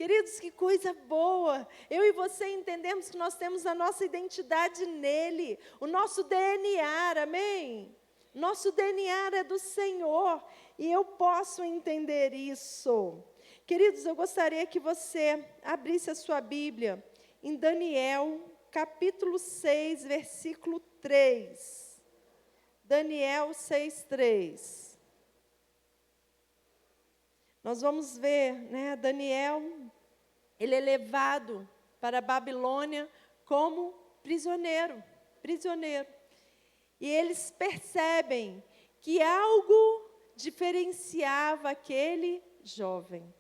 Queridos, que coisa boa. Eu e você entendemos que nós temos a nossa identidade nele. O nosso DNA, amém? Nosso DNA é do Senhor. E eu posso entender isso. Queridos, eu gostaria que você abrisse a sua Bíblia em Daniel, capítulo 6, versículo 3. Daniel 6, 3. Nós vamos ver, né, Daniel, ele é levado para a Babilônia como prisioneiro. E eles percebem que algo diferenciava aquele jovem.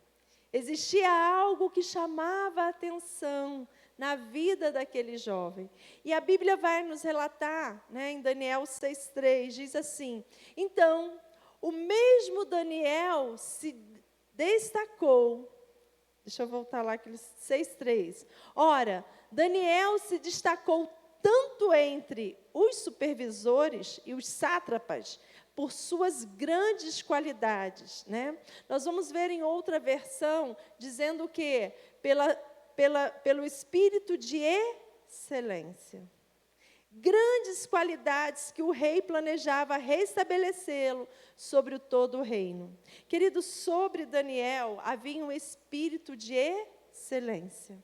Existia algo que chamava a atenção na vida daquele jovem. E a Bíblia vai nos relatar, né, em Daniel 6,3, diz assim: então, o mesmo Daniel se destacou. Deixa eu voltar lá, aquele 6,3. Ora, Daniel se destacou tanto entre os supervisores e os sátrapas, por suas grandes qualidades, né? Nós vamos ver em outra versão, dizendo que pelo espírito de excelência. Grandes qualidades que o rei planejava restabelecê-lo sobre todo o reino. Queridos, sobre Daniel havia um espírito de excelência.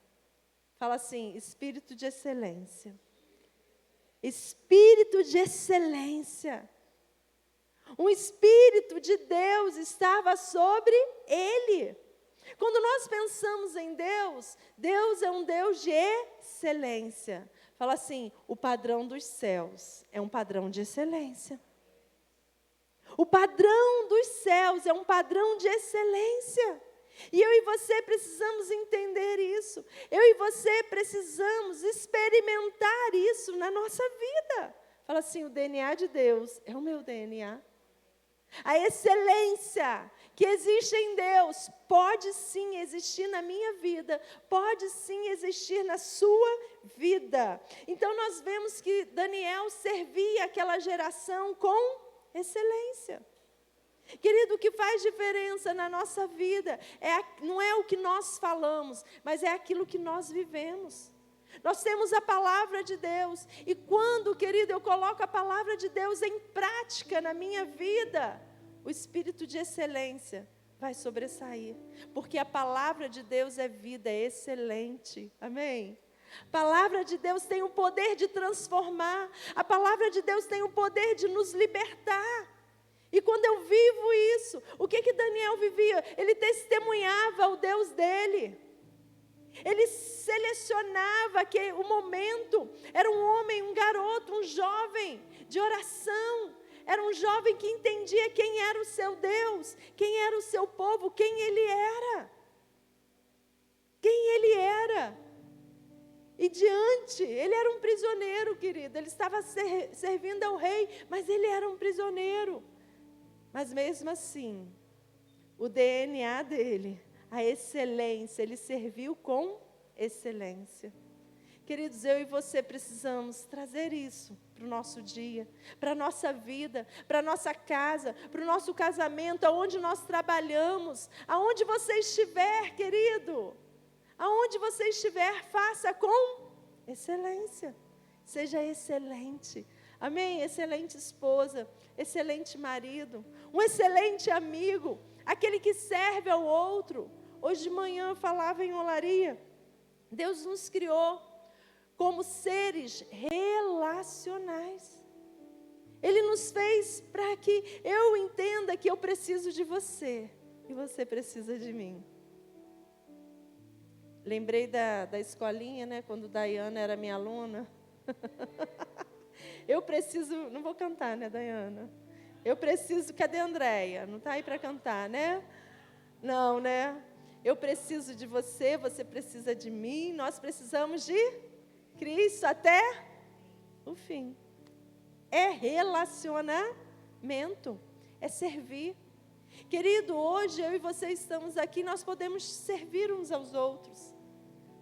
Fala assim, espírito de excelência. Espírito de excelência. Um espírito de Deus estava sobre ele. Quando nós pensamos em Deus, Deus é um Deus de excelência. Fala assim, o padrão dos céus é um padrão de excelência. O padrão dos céus é um padrão de excelência. E eu e você precisamos entender isso. Eu e você precisamos experimentar isso na nossa vida. Fala assim, o DNA de Deus é o meu DNA. A excelência que existe em Deus pode sim existir na minha vida, pode sim existir na sua vida. Então nós vemos que Daniel servia aquela geração com excelência. Querido, o que faz diferença na nossa vida não é o que nós falamos, mas é aquilo que nós vivemos. Nós temos a palavra de Deus, e quando, querido, eu coloco a palavra de Deus em prática na minha vida, o espírito de excelência vai sobressair, porque a palavra de Deus é vida, é excelente, amém? A palavra de Deus tem o poder de transformar, a palavra de Deus tem o poder de nos libertar. E quando eu vivo isso, o que Daniel vivia? Ele testemunhava o Deus dele. Ele selecionava que o momento, era um homem, um garoto, um jovem de oração. Era um jovem que entendia quem era o seu Deus, quem era o seu povo, quem ele era. Quem ele era. E ele era um prisioneiro, querido. Ele estava servindo ao rei, mas ele era um prisioneiro. Mas mesmo assim, o DNA dele, a excelência, ele serviu com excelência. Queridos, eu e você precisamos trazer isso para o nosso dia, para a nossa vida, para a nossa casa, para o nosso casamento, aonde nós trabalhamos, aonde você estiver, querido, aonde você estiver, faça com excelência, seja excelente, amém? Excelente esposa, excelente marido, um excelente amigo, aquele que serve ao outro. Hoje de manhã eu falava em olaria, Deus nos criou como seres relacionais. Ele nos fez para que eu entenda que eu preciso de você e você precisa de mim. Lembrei da escolinha, né, quando Daiana era minha aluna. Eu preciso, não vou cantar, né, Daiana? Eu preciso, cadê a Andréia? Não está aí para cantar, né? Não, né? Eu preciso de você, você precisa de mim, nós precisamos de Cristo até o fim. É relacionamento, é servir. Querido, hoje eu e você estamos aqui, nós podemos servir uns aos outros.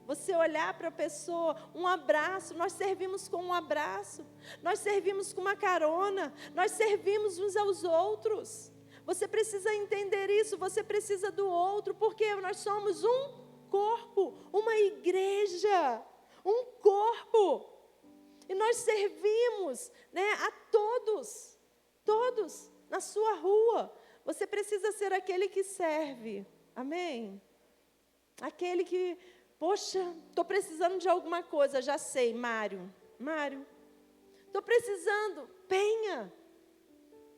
Você olhar para a pessoa, um abraço, nós servimos com um abraço, nós servimos com uma carona, nós servimos uns aos outros. Você precisa entender isso, você precisa do outro, porque nós somos um corpo, uma igreja, um corpo. E nós servimos, né, a todos, na sua rua. Você precisa ser aquele que serve, amém? Aquele que, poxa, estou precisando de alguma coisa, já sei, Mário, estou precisando, Penha.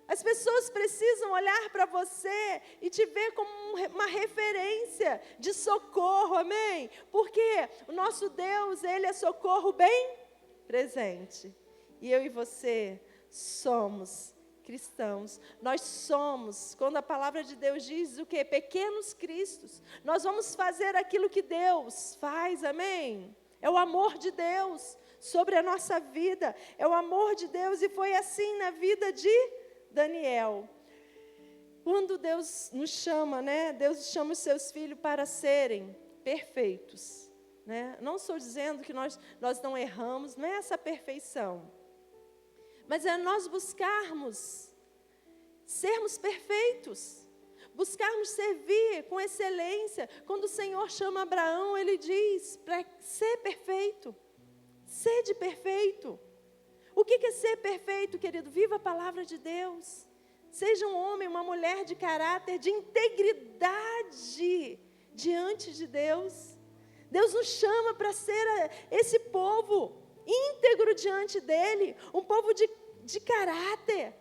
As pessoas precisam olhar para você e te ver como uma referência de socorro, amém? Porque o nosso Deus, Ele é socorro bem presente. E eu e você somos cristãos. Nós somos, quando a palavra de Deus diz o quê? Pequenos cristos. Nós vamos fazer aquilo que Deus faz, amém? É o amor de Deus sobre a nossa vida. É o amor de Deus, e foi assim na vida de Daniel. Quando Deus nos chama, né? Deus chama os seus filhos para serem perfeitos, né? Não estou dizendo que nós não erramos, não é essa perfeição. Mas é nós buscarmos sermos perfeitos, buscarmos servir com excelência. Quando o Senhor chama Abraão, Ele diz para ser perfeito, sede perfeito. O que é ser perfeito, querido? Viva a palavra de Deus. Seja um homem, uma mulher de caráter, de integridade diante de Deus. Deus nos chama para ser esse povo íntegro diante dEle, um povo de caráter,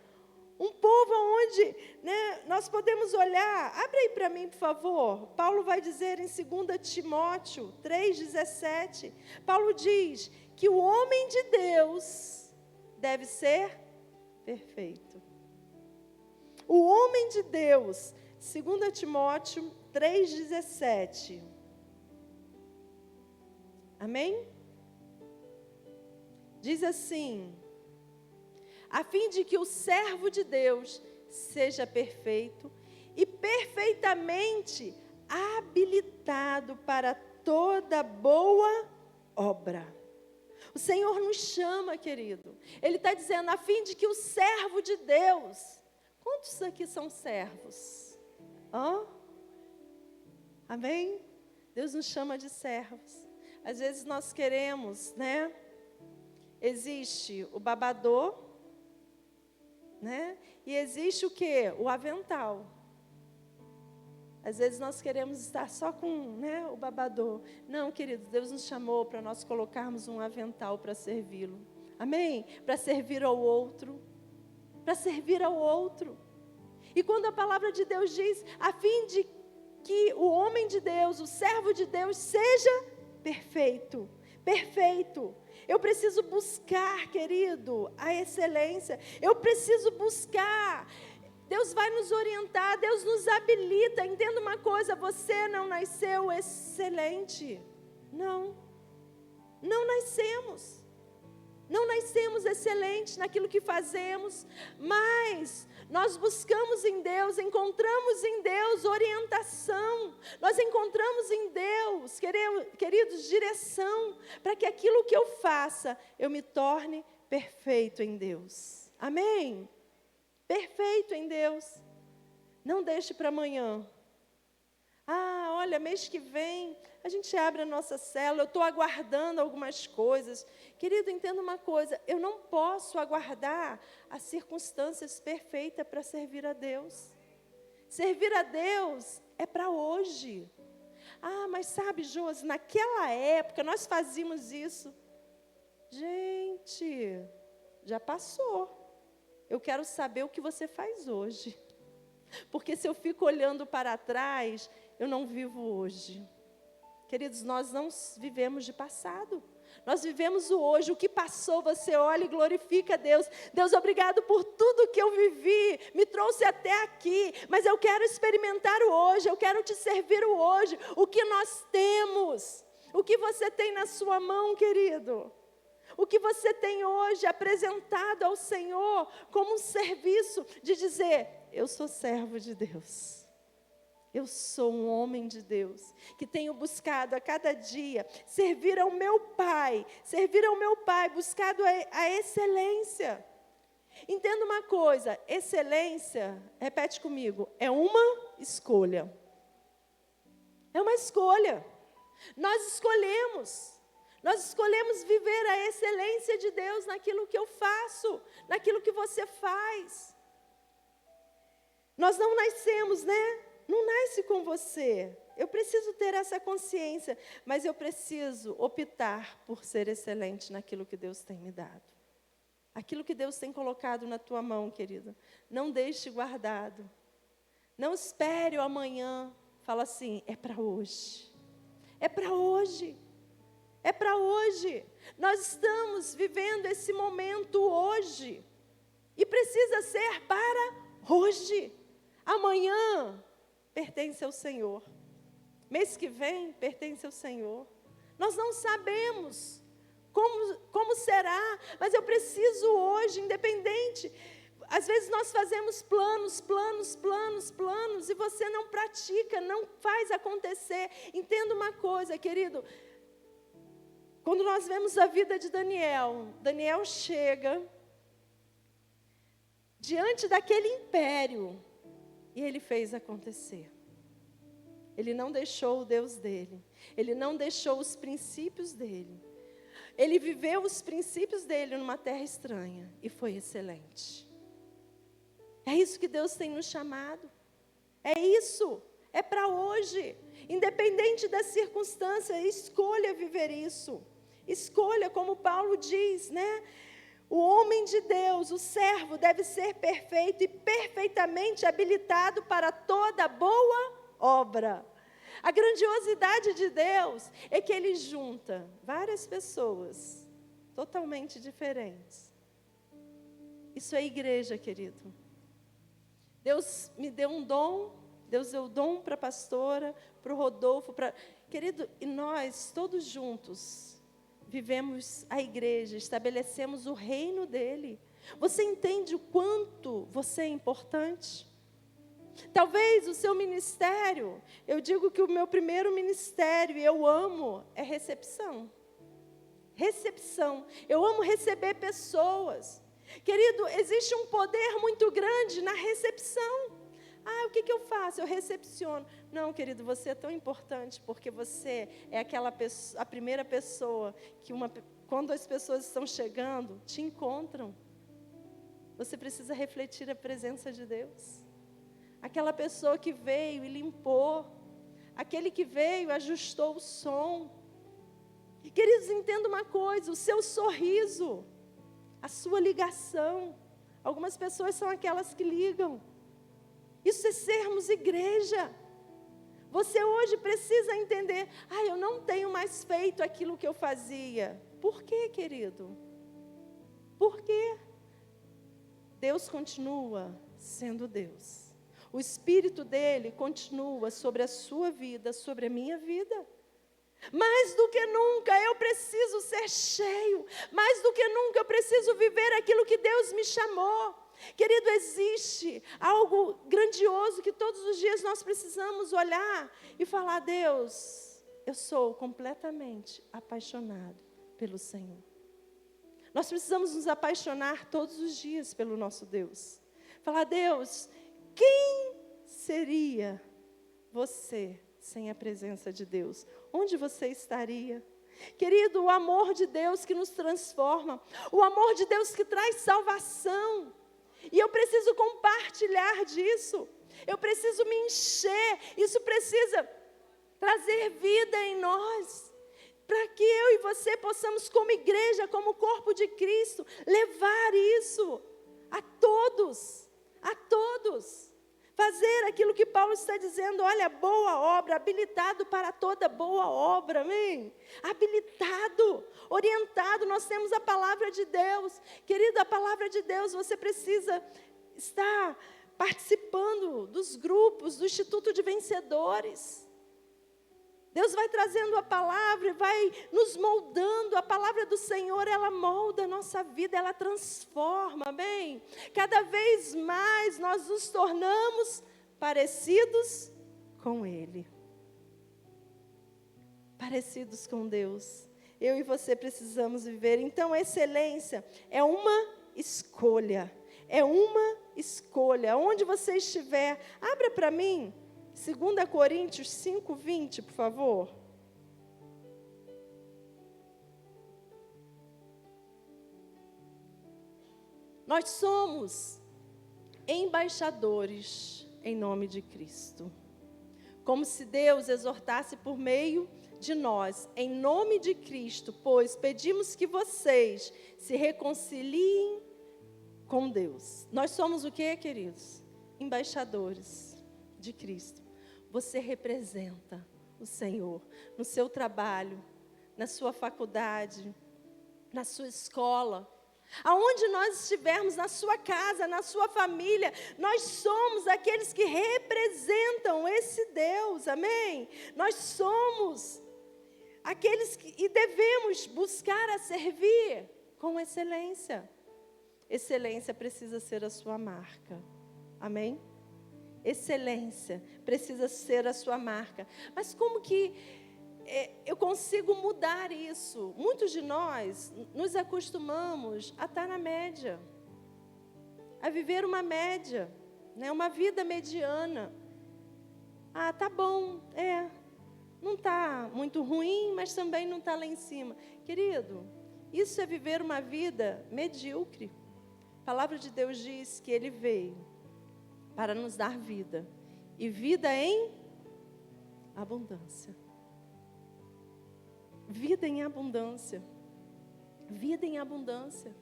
um povo onde, né, nós podemos olhar. Abre aí para mim, por favor. Paulo vai dizer em 2 Timóteo 3,17, Paulo diz que o homem de Deus deve ser perfeito. O homem de Deus, 2 Timóteo 3,17. Amém? Diz assim: a fim de que o servo de Deus seja perfeito e perfeitamente habilitado para toda boa obra. O Senhor nos chama, querido. Ele está dizendo, a fim de que o servo de Deus... Quantos aqui são servos? Amém? Deus nos chama de servos. Às vezes nós queremos, né? Existe o babador, né? E existe o quê? O avental. Às vezes nós queremos estar só com, né, o babador. Não, querido, Deus nos chamou para nós colocarmos um avental para servi-lo. Amém? Para servir ao outro. Para servir ao outro. E quando a palavra de Deus diz, a fim de que o homem de Deus, o servo de Deus, seja perfeito. Perfeito. Eu preciso buscar, querido, a excelência. Eu preciso buscar. Deus vai nos orientar, Deus nos habilita. Entenda uma coisa, você não nasceu excelente. Não nascemos. Não nascemos excelentes naquilo que fazemos, mas nós buscamos em Deus, encontramos em Deus orientação. Nós encontramos em Deus, queridos, direção, para que aquilo que eu faça, eu me torne perfeito em Deus. Amém? Perfeito em Deus. Não deixe para amanhã. Olha, mês que vem, a gente abre a nossa célula, eu estou aguardando algumas coisas. Querido, entenda uma coisa, eu não posso aguardar as circunstâncias perfeitas para servir a Deus. Servir a Deus é para hoje. Mas sabe, Josi, naquela época nós fazíamos isso. Gente, já passou. Eu quero saber o que você faz hoje. Porque se eu fico olhando para trás, eu não vivo hoje. Queridos, nós não vivemos de passado. Nós vivemos o hoje. O que passou, você olha e glorifica a Deus. Deus, obrigado por tudo que eu vivi. Me trouxe até aqui. Mas eu quero experimentar o hoje. Eu quero te servir o hoje. O que nós temos. O que você tem na sua mão, querido. O que você tem hoje apresentado ao Senhor como um serviço de dizer, eu sou servo de Deus. Eu sou um homem de Deus, que tenho buscado a cada dia servir ao meu Pai, buscado a excelência. Entenda uma coisa, excelência, repete comigo, é uma escolha. É uma escolha. Nós escolhemos viver a excelência de Deus naquilo que eu faço, naquilo que você faz. Nós não nascemos, né? Não nasce com você. Eu preciso ter essa consciência, mas eu preciso optar por ser excelente naquilo que Deus tem me dado. Aquilo que Deus tem colocado na tua mão, querido, não deixe guardado. Não espere o amanhã. Fala assim, é para hoje. É para hoje. É para hoje. Nós estamos vivendo esse momento hoje. E precisa ser para hoje. Amanhã pertence ao Senhor. Mês que vem pertence ao Senhor. Nós não sabemos como será, mas eu preciso hoje, independente. Às vezes nós fazemos planos, e você não pratica, não faz acontecer. Entenda uma coisa, querido. Quando nós vemos a vida de Daniel chega diante daquele império e ele fez acontecer. Ele não deixou o Deus dele, ele não deixou os princípios dele. Ele viveu os princípios dele numa terra estranha e foi excelente. É isso que Deus tem nos chamado. É isso, é para hoje. Independente da circunstância, escolha viver isso. Escolha, como Paulo diz, né? O homem de Deus, o servo, deve ser perfeito e perfeitamente habilitado para toda boa obra. A grandiosidade de Deus é que Ele junta várias pessoas totalmente diferentes. Isso é igreja, querido. Deus me deu um dom, Deus deu o dom para a pastora, para o Rodolfo, querido, e nós todos juntos vivemos a igreja, estabelecemos o reino dele. Você entende o quanto você é importante? Talvez o seu ministério, eu digo que o meu primeiro ministério, e eu amo, é recepção. Recepção. Eu amo receber pessoas. Querido, existe um poder muito grande na recepção. O que eu faço? Eu recepciono. Não, querido, você é tão importante, porque você é a primeira pessoa que quando as pessoas estão chegando, te encontram. Você precisa refletir a presença de Deus. Aquela pessoa que veio e limpou. Aquele que veio e ajustou o som. E, queridos, entenda uma coisa, o seu sorriso, a sua ligação. Algumas pessoas são aquelas que ligam. Isso é sermos igreja. Você hoje precisa entender, eu não tenho mais feito aquilo que eu fazia. Por quê, querido? Por quê? Deus continua sendo Deus. O Espírito dele continua sobre a sua vida, sobre a minha vida. Mais do que nunca eu preciso ser cheio. Mais do que nunca eu preciso viver aquilo que Deus me chamou. Querido, existe algo grandioso que todos os dias nós precisamos olhar e falar: Deus, eu sou completamente apaixonado pelo Senhor. Nós precisamos nos apaixonar todos os dias pelo nosso Deus. Falar: Deus, quem seria você sem a presença de Deus? Onde você estaria? Querido, o amor de Deus que nos transforma, o amor de Deus que traz salvação. E eu preciso compartilhar disso. Eu preciso me encher. Isso precisa trazer vida em nós. Para que eu e você possamos, como igreja, como corpo de Cristo, levar isso a todos. A todos. Fazer aquilo que Paulo está dizendo, olha, boa obra, habilitado para toda boa obra, amém? Habilitado, orientado, nós temos a palavra de Deus. Querido, a palavra de Deus, você precisa estar participando dos grupos, do Instituto de Vencedores. Deus vai trazendo a palavra, vai nos moldando. A palavra do Senhor, ela molda a nossa vida, ela transforma, amém? Cada vez mais nós nos tornamos parecidos com Ele. Parecidos com Deus. Eu e você precisamos viver. Então, a excelência é uma escolha. É uma escolha. Onde você estiver, abra para mim 2 Coríntios 5:20, por favor. Nós somos embaixadores em nome de Cristo. Como se Deus exortasse por meio de nós, em nome de Cristo, pois pedimos que vocês se reconciliem com Deus. Nós somos o quê, queridos? Embaixadores de Cristo. Você representa o Senhor no seu trabalho, na sua faculdade, na sua escola, aonde nós estivermos, na sua casa, na sua família, nós somos aqueles que representam esse Deus, amém? Nós somos aqueles que devemos buscar a servir com excelência. Excelência precisa ser a sua marca, amém? Excelência precisa ser a sua marca. Mas como que eu consigo mudar isso? Muitos de nós nos acostumamos a estar na média, a viver uma média, né? Uma vida mediana. Ah, tá bom, não está muito ruim, mas também não está lá em cima. Querido, isso é viver uma vida medíocre. A palavra de Deus diz que Ele veio para nos dar vida, e vida em abundância. Vida em abundância. Vida em abundância.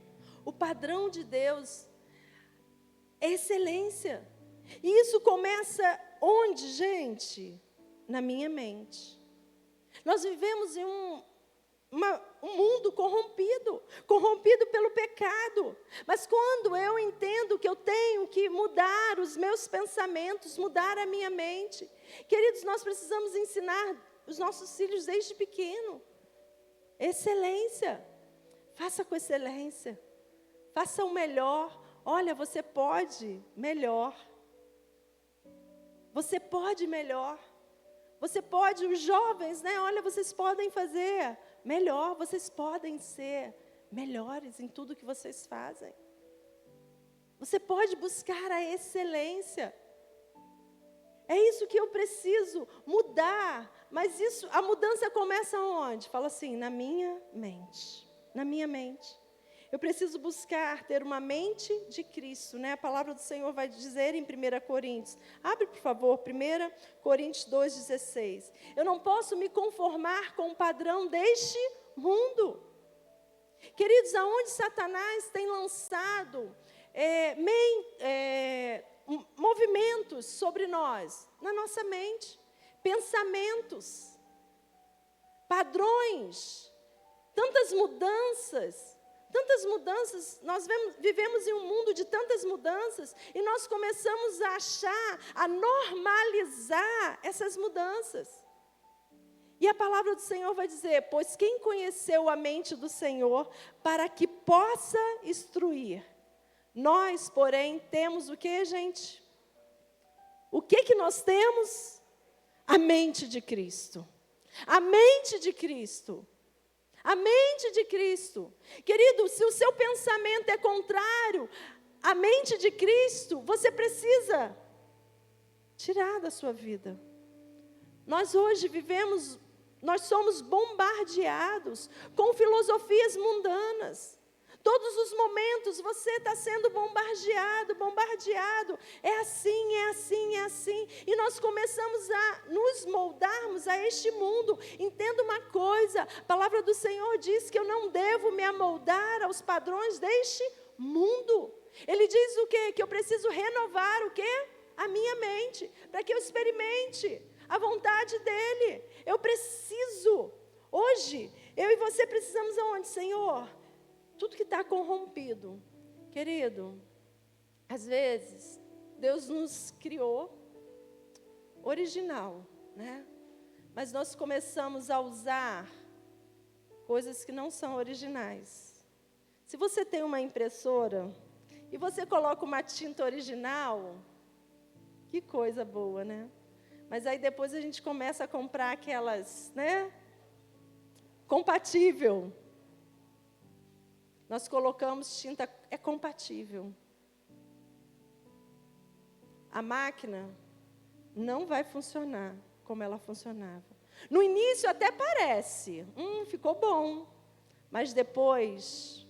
O padrão de Deus é excelência. E isso começa onde, gente? Na minha mente. Nós vivemos em um mundo corrompido pelo pecado. Mas quando eu entendo que eu tenho que mudar os meus pensamentos, mudar a minha mente, queridos, nós precisamos ensinar os nossos filhos desde pequeno. Excelência. Faça com excelência. Faça o melhor. Olha, você pode melhor. Você pode melhor. Você pode, os jovens, né? Olha, vocês podem fazer melhor. Vocês podem ser melhores em tudo que vocês fazem. Você pode buscar a excelência. É isso que eu preciso mudar. Mas a mudança começa onde? Fala assim, na minha mente. Na minha mente. Eu preciso buscar ter uma mente de Cristo, né? A palavra do Senhor vai dizer em 1 Coríntios. Abre, por favor, 1 Coríntios 2,16. Eu não posso me conformar com o padrão deste mundo. Queridos, aonde Satanás tem lançado movimentos sobre nós? Na nossa mente. Pensamentos. Padrões. Tantas mudanças. Tantas mudanças, nós vivemos em um mundo de tantas mudanças, e nós começamos a normalizar essas mudanças. E a palavra do Senhor vai dizer, pois quem conheceu a mente do Senhor, para que possa instruir? Nós, porém, temos o que, gente? O que nós temos? A mente de Cristo. A mente de Cristo. A mente de Cristo. Querido, se o seu pensamento é contrário à mente de Cristo, você precisa tirar da sua vida. Nós hoje nós somos bombardeados com filosofias mundanas. Todos os momentos você está sendo bombardeado. É assim, é assim, é assim. E nós começamos a nos moldarmos a este mundo. Entenda uma coisa, a palavra do Senhor diz que eu não devo me amoldar aos padrões deste mundo. Ele diz o quê? Que eu preciso renovar o quê? A minha mente, para que eu experimente a vontade dEle. Eu preciso. Hoje, eu e você precisamos aonde, Senhor? Tudo que está corrompido, querido, às vezes, Deus nos criou original, né? Mas nós começamos a usar coisas que não são originais. Se você tem uma impressora e você coloca uma tinta original, que coisa boa, né? Mas aí depois a gente começa a comprar aquelas, né? Compatível. Nós colocamos tinta, é compatível. A máquina não vai funcionar como ela funcionava. No início até parece, ficou bom. Mas depois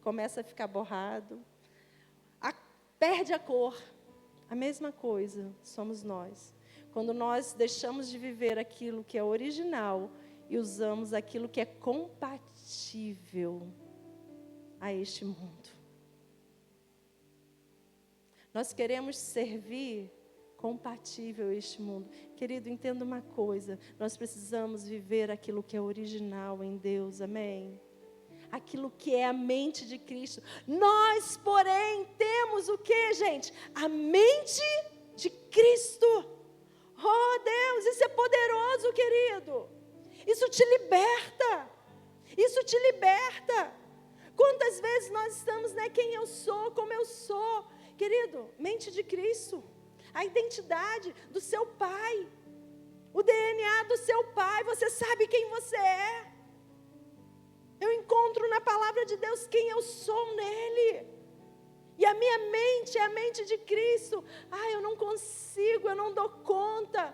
começa a ficar borrado. perde a cor. A mesma coisa somos nós. Quando nós deixamos de viver aquilo que é original e usamos aquilo que é compatível a este mundo. Nós queremos servir compatível a este mundo. Querido, entenda uma coisa, nós precisamos viver aquilo que é original em Deus, amém? Aquilo que é a mente de Cristo. Nós, porém, temos o que, gente? A mente de Cristo. Oh, Deus, isso é poderoso, querido. Isso te liberta. Isso te liberta. Quantas vezes nós estamos, quem eu sou, como eu sou. Querido, mente de Cristo. A identidade do seu Pai. O DNA do seu Pai. Você sabe quem você é. Eu encontro na palavra de Deus quem eu sou nele. E a minha mente é a mente de Cristo. Eu não consigo, eu não dou conta.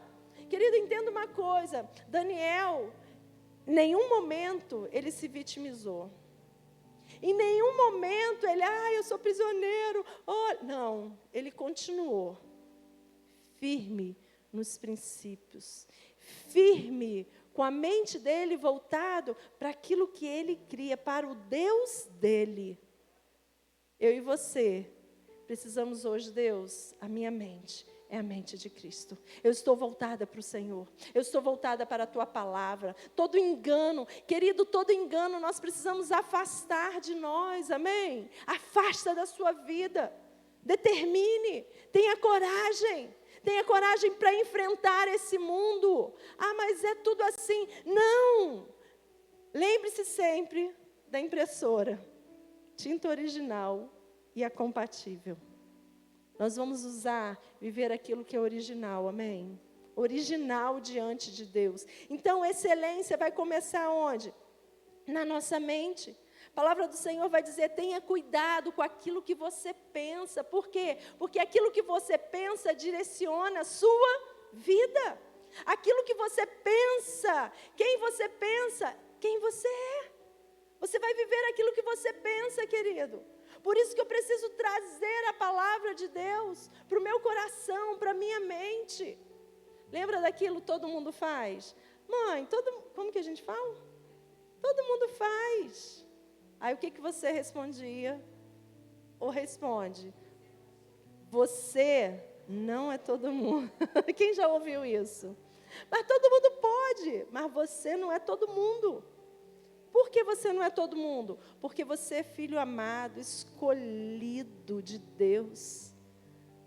Querido, entenda uma coisa. Daniel, em nenhum momento ele se vitimizou. Em nenhum momento ele, eu sou prisioneiro. Não, ele continuou firme nos princípios. Firme com a mente dele voltado para aquilo que ele cria, para o Deus dele. Eu e você precisamos hoje, Deus, a minha mente é a mente de Cristo. Eu estou voltada para o Senhor. Eu estou voltada para a Tua palavra. Todo engano, querido, todo engano nós precisamos afastar de nós, amém? Afasta da sua vida. Determine, tenha coragem. Tenha coragem para enfrentar esse mundo. Mas é tudo assim. Não! Lembre-se sempre da impressora. Tinta original e a compatível. Nós vamos viver aquilo que é original, amém? Original diante de Deus. Então, excelência vai começar onde? Na nossa mente. A palavra do Senhor vai dizer, tenha cuidado com aquilo que você pensa. Por quê? Porque aquilo que você pensa direciona a sua vida. Aquilo que você pensa, quem você pensa, quem você é. Você vai viver aquilo que você pensa, querido. Por isso que eu preciso trazer a palavra de Deus para o meu coração, para a minha mente. Lembra daquilo todo mundo faz? Mãe, como que a gente fala? Todo mundo faz. Aí o que você respondia? Ou responde? Você não é todo mundo. Quem já ouviu isso? Mas todo mundo pode, mas você não é todo mundo. Por que você não é todo mundo? Porque você é filho amado, escolhido de Deus.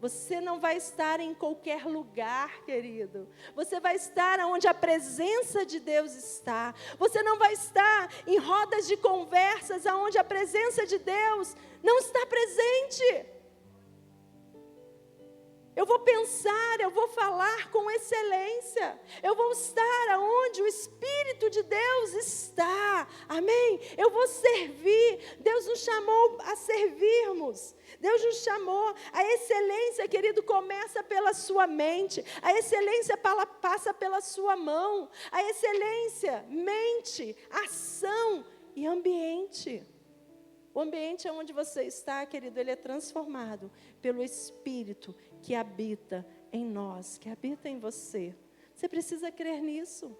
Você não vai estar em qualquer lugar, querido. Você vai estar onde a presença de Deus está. Você não vai estar em rodas de conversas onde a presença de Deus não está presente. Eu vou pensar, eu vou falar com excelência. Eu vou estar aonde o Espírito de Deus está. Amém? Eu vou servir. Deus nos chamou a servirmos. Deus nos chamou. A excelência, querido, começa pela sua mente. A excelência passa pela sua mão. A excelência, mente, ação e ambiente. O ambiente onde você está, querido, ele é transformado pelo Espírito que habita em nós, que habita em você. Você precisa crer nisso.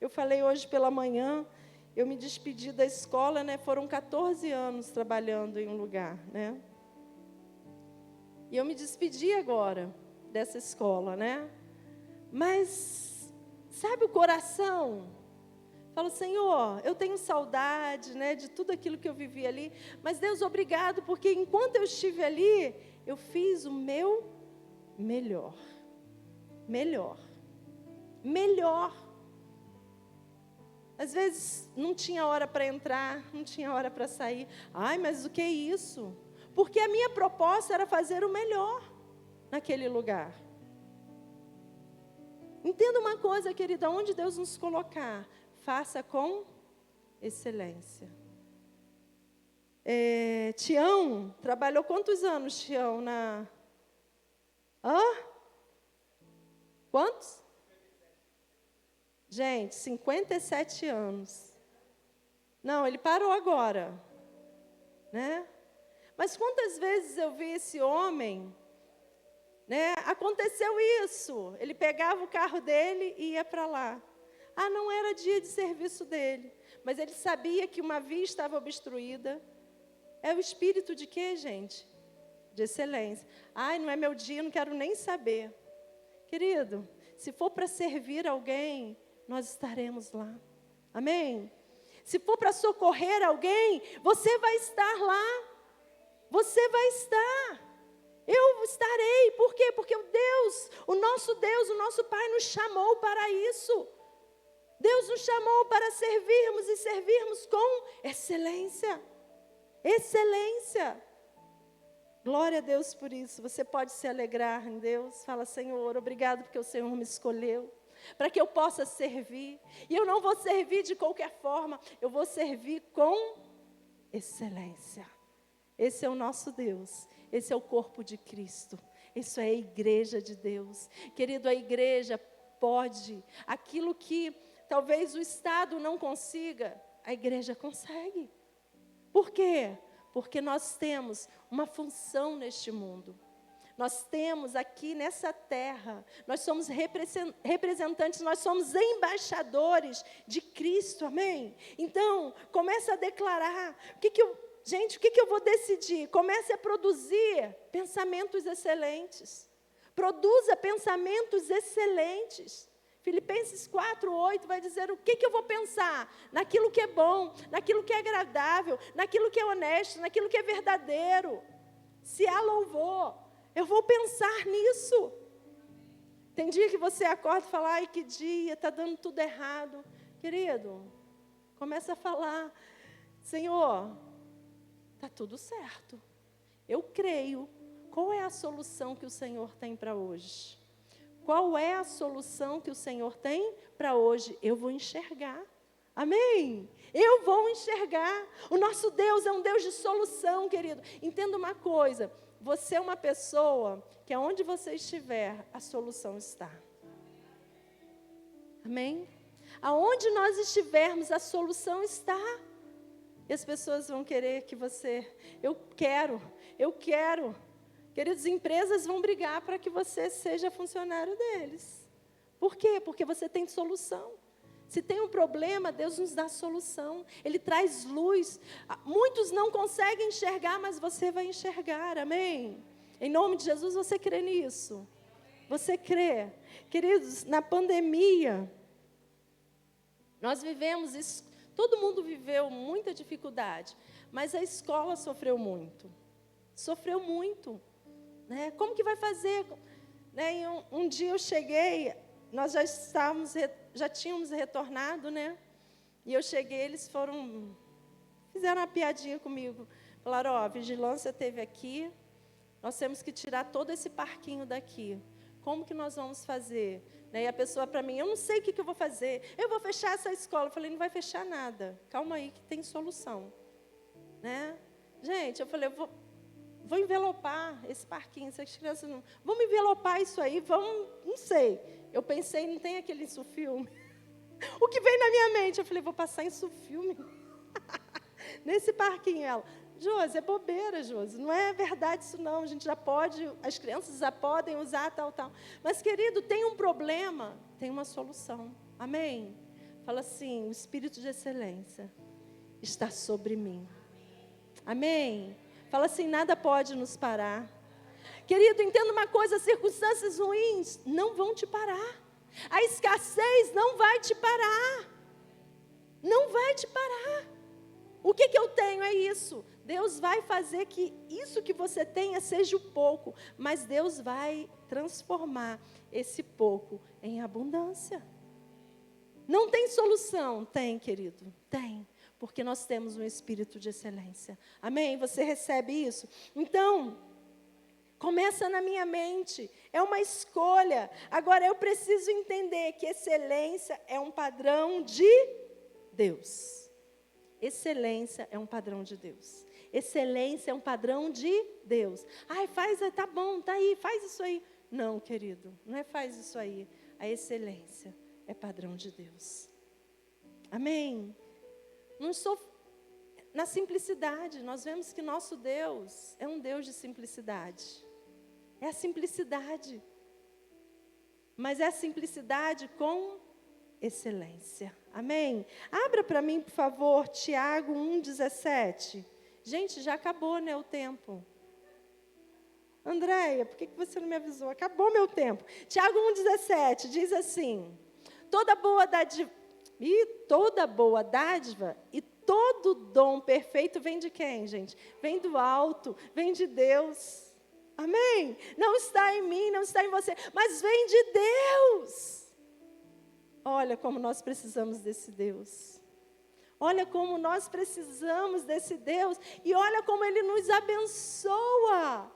Eu falei hoje pela manhã, eu me despedi da escola, foram 14 anos trabalhando em um lugar, E eu me despedi agora dessa escola, Mas, sabe o coração? Falo, Senhor, eu tenho saudade, de tudo aquilo que eu vivi ali. Mas, Deus, obrigado, porque enquanto eu estive ali, eu fiz o meu melhor. Melhor. Melhor. Às vezes, não tinha hora para entrar, não tinha hora para sair. Mas o que é isso? Porque a minha proposta era fazer o melhor naquele lugar. Entenda uma coisa, querida, onde Deus nos colocar, faça com excelência. Tião, trabalhou quantos anos, Tião, Quantos? Gente, 57 anos. Não, ele parou agora, Mas quantas vezes eu vi esse homem, né? Aconteceu isso. Ele pegava o carro dele e ia para lá. Ah, não era dia de serviço dele, mas ele sabia que uma via estava obstruída. É o espírito de quê, gente? De excelência. Ai, não é meu dia, não quero nem saber. Querido, se for para servir alguém, nós estaremos lá. Amém? Se for para socorrer alguém, você vai estar lá. Você vai estar. Eu estarei. Por quê? Porque o nosso Pai nos chamou para isso. Deus nos chamou para servirmos e servirmos com excelência. Excelência. Glória a Deus por isso. Você pode se alegrar em Deus. Fala, Senhor, obrigado porque o Senhor me escolheu, para que eu possa servir. E eu não vou servir de qualquer forma, eu vou servir com excelência. Esse é o nosso Deus. Esse é o corpo de Cristo. Isso é a igreja de Deus. Querido, a igreja pode. Aquilo que talvez o Estado não consiga, a igreja consegue. Por quê? Porque nós temos uma função neste mundo. Nós temos aqui nessa terra, nós somos representantes, nós somos embaixadores de Cristo, amém? Então, comece a declarar, o que eu vou decidir? Comece a produzir pensamentos excelentes. Produza pensamentos excelentes. Filipenses 4:8 vai dizer o que eu vou pensar? Naquilo que é bom, naquilo que é agradável, naquilo que é honesto, naquilo que é verdadeiro. Se há louvor, eu vou pensar nisso. Tem dia que você acorda e fala, ai que dia, está dando tudo errado. Querido, começa a falar, Senhor, está tudo certo. Eu creio. Qual é a solução que o Senhor tem para hoje? Qual é a solução que o Senhor tem para hoje? Eu vou enxergar. Amém? Eu vou enxergar. O nosso Deus é um Deus de solução, querido. Entenda uma coisa. Você é uma pessoa que aonde você estiver, a solução está. Amém? Aonde nós estivermos, a solução está. E as pessoas vão querer que você... Eu quero. Queridos, empresas vão brigar para que você seja funcionário deles. Por quê? Porque você tem solução. Se tem um problema, Deus nos dá solução. Ele traz luz. Muitos não conseguem enxergar, mas você vai enxergar, amém? Em nome de Jesus, você crê nisso? Você crê? Queridos, na pandemia, nós vivemos isso. Todo mundo viveu muita dificuldade, mas a escola sofreu muito. Sofreu muito. Né? Como que vai fazer? Né? Um dia eu cheguei, nós já tínhamos retornado, né? E eu cheguei, eles fizeram uma piadinha comigo. Falaram, a vigilância esteve aqui, nós temos que tirar todo esse parquinho daqui. Como que nós vamos fazer? Né? E a pessoa para mim, eu não sei o que eu vou fazer. Eu vou fechar essa escola. Eu falei, não vai fechar nada. Calma aí que tem solução. Né? Gente, eu falei, vou envelopar esse parquinho, essas crianças não... Vamos envelopar isso aí, não sei. Eu pensei, não tem aquele insufilme? O que veio na minha mente? Eu falei, vou passar insufilme nesse parquinho. Ela, Josi, é bobeira, Josi, não é verdade isso não, a gente já pode, as crianças já podem usar tal. Mas, querido, tem um problema, tem uma solução, amém? Fala assim, o Espírito de excelência está sobre mim, amém? Fala assim, nada pode nos parar. Querido, entenda uma coisa, as circunstâncias ruins não vão te parar. A escassez não vai te parar. Não vai te parar. O que eu tenho é isso. Deus vai fazer que isso que você tenha seja o pouco, mas Deus vai transformar esse pouco em abundância. Não tem solução? Tem, querido, tem. Porque nós temos um espírito de excelência. Amém? Você recebe isso? Então, começa na minha mente. É uma escolha. Agora, eu preciso entender que excelência é um padrão de Deus. Excelência é um padrão de Deus. Excelência é um padrão de Deus. Ai, tá bom, tá aí, faz isso aí. Não, querido, não é faz isso aí. A excelência é padrão de Deus. Amém? na simplicidade. Nós vemos que nosso Deus é um Deus de simplicidade. É a simplicidade. Mas é a simplicidade com excelência. Amém? Abra para mim, por favor, Tiago 1,17. Gente, já acabou, né, o tempo. Andréia, por que você não me avisou? Acabou meu tempo. Tiago 1,17 diz assim: toda boa dádiva e todo dom perfeito vem de quem, gente? Vem do alto, vem de Deus. Amém? Não está em mim, não está em você, mas vem de Deus. Olha como nós precisamos desse Deus. Olha como nós precisamos desse Deus. E olha como Ele nos abençoa.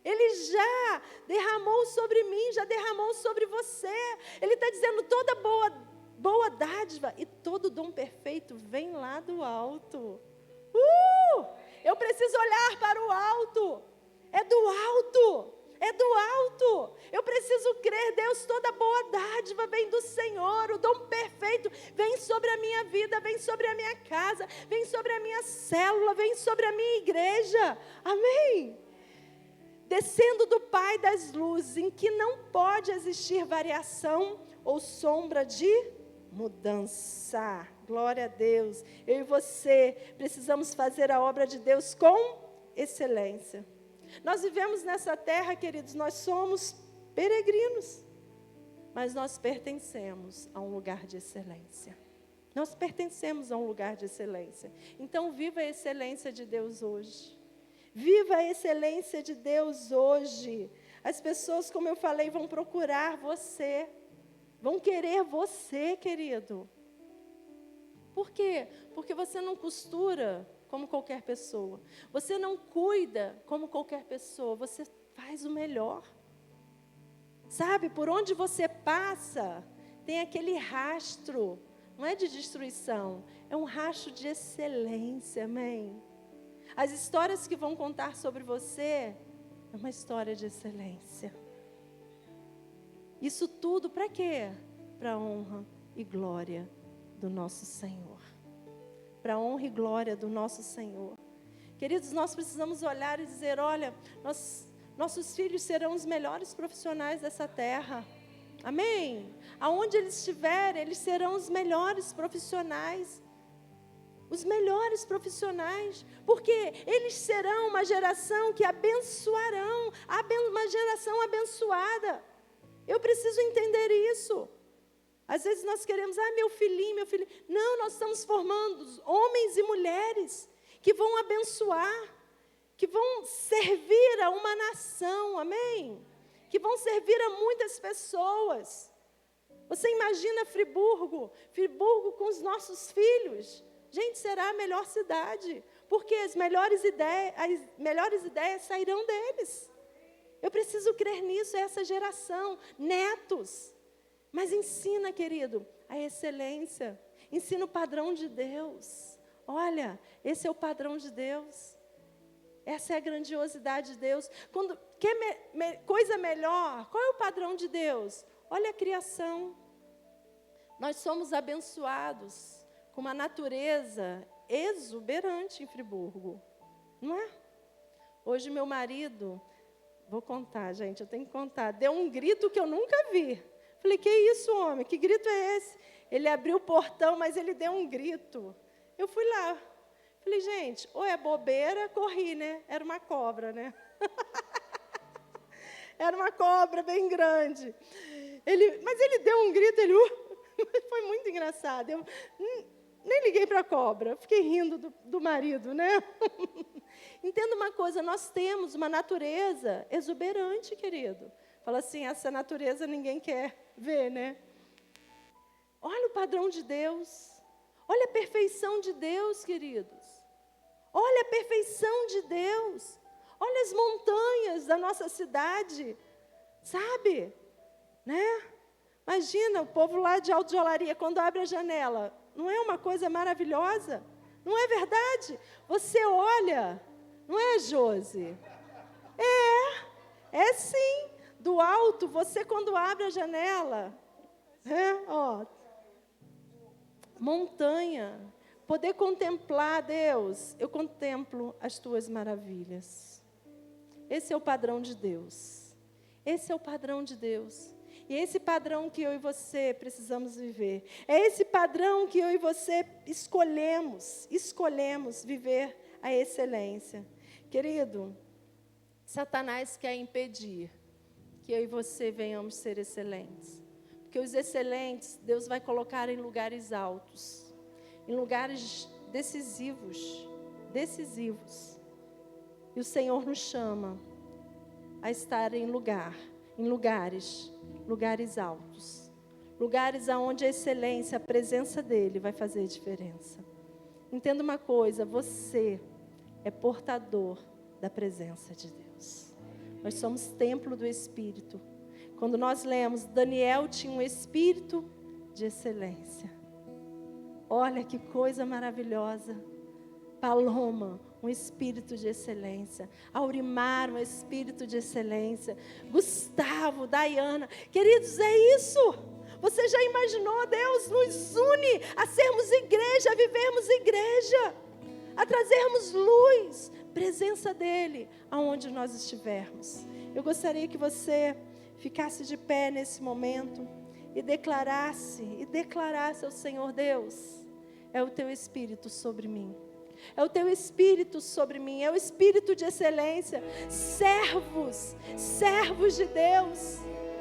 Ele já derramou sobre mim, já derramou sobre você. Ele está dizendo, toda boa dádiva e todo dom perfeito vem lá do alto. Eu preciso olhar para o alto. É do alto. É do alto. Eu preciso crer, Deus, toda boa dádiva vem do Senhor. O dom perfeito vem sobre a minha vida, vem sobre a minha casa, vem sobre a minha célula, vem sobre a minha igreja. Amém? Descendo do Pai das luzes, em que não pode existir variação ou sombra de mudança. Glória a Deus. Eu e você precisamos fazer a obra de Deus com excelência. Nós vivemos nessa terra, queridos, nós somos peregrinos, mas nós pertencemos a um lugar de excelência. Nós pertencemos a um lugar de excelência. Então, viva a excelência de Deus hoje. Viva a excelência de Deus hoje. As pessoas, como eu falei, vão procurar você. Vão querer você, querido. Por quê? Porque você não costura como qualquer pessoa. Você não cuida como qualquer pessoa. Você faz o melhor. Sabe, por onde você passa, tem aquele rastro. Não é de destruição, é um rastro de excelência, amém? As histórias que vão contar sobre você é uma história de excelência. Isso tudo para quê? Para a honra e glória do nosso Senhor. Para a honra e glória do nosso Senhor. Queridos, nós precisamos olhar e dizer, olha, nossos filhos serão os melhores profissionais dessa terra. Amém? Aonde eles estiverem, eles serão os melhores profissionais. Os melhores profissionais, porque eles serão uma geração que abençoarão, uma geração abençoada. Eu preciso entender isso. Às vezes nós queremos, meu filhinho. Não, nós estamos formando homens e mulheres que vão abençoar, que vão servir a uma nação, amém? Que vão servir a muitas pessoas. Você imagina Friburgo com os nossos filhos. Gente, será a melhor cidade, porque as melhores ideias sairão deles. Eu preciso crer nisso, é essa geração, netos. Mas ensina, querido, a excelência, ensina o padrão de Deus. Olha, esse é o padrão de Deus. Essa é a grandiosidade de Deus. Quando quer coisa melhor, qual é o padrão de Deus? Olha a criação. Nós somos abençoados com uma natureza exuberante em Friburgo, não é? Hoje meu marido, vou contar, gente, eu tenho que contar, deu um grito que eu nunca vi. Falei, que isso, homem? Que grito é esse? Ele abriu o portão, mas ele deu um grito. Eu fui lá. Falei, gente, ou é bobeira, corri, né? Era uma cobra, né? Era uma cobra bem grande. Mas ele deu um grito, foi muito engraçado. Eu nem liguei para a cobra, fiquei rindo do marido, né? Entenda uma coisa, nós temos uma natureza exuberante, querido. Fala assim, essa natureza ninguém quer ver, né? Olha o padrão de Deus. Olha a perfeição de Deus, queridos. Olha a perfeição de Deus. Olha as montanhas da nossa cidade. Sabe? Né? Imagina o povo lá de Alto de Olaria, quando abre a janela. Não é uma coisa maravilhosa? Não é verdade? Você olha, não é, Josi? É sim. Do alto, você quando abre a janela, montanha, poder contemplar, Deus, eu contemplo as tuas maravilhas. Esse é o padrão de Deus. Esse é o padrão de Deus. E é esse padrão que eu e você precisamos viver. É esse padrão que eu e você escolhemos viver a excelência. Querido, Satanás quer impedir que eu e você venhamos ser excelentes. Porque os excelentes, Deus vai colocar em lugares altos, em lugares decisivos. E o Senhor nos chama a estar em lugares altos. Lugares onde a excelência, a presença dEle vai fazer diferença. Entenda uma coisa, você é portador da presença de Deus. Nós somos templo do Espírito. Quando nós lemos, Daniel tinha um espírito de excelência. Olha que coisa maravilhosa. Paloma, um espírito de excelência. Aurimar, um espírito de excelência. Gustavo, Dayana. Queridos, é isso. Você já imaginou? Deus nos une a sermos igreja, a vivermos igreja, a trazermos luz, presença dEle, aonde nós estivermos. Eu gostaria que você ficasse de pé nesse momento e declarasse ao Senhor: Deus, é o Teu Espírito sobre mim. É o Teu Espírito sobre mim, é o Espírito de excelência. Servos de Deus,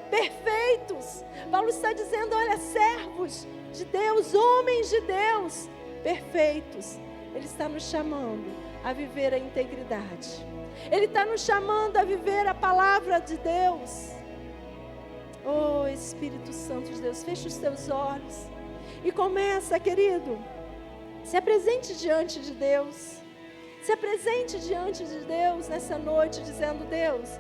perfeitos. Paulo está dizendo, olha, servos de Deus, homens de Deus, perfeitos. Ele está nos chamando a viver a integridade. Ele está nos chamando a viver a palavra de Deus. Oh, Espírito Santo de Deus, fecha os teus olhos e começa, querido, se apresente diante de Deus. Se apresente diante de Deus nessa noite, dizendo: Deus,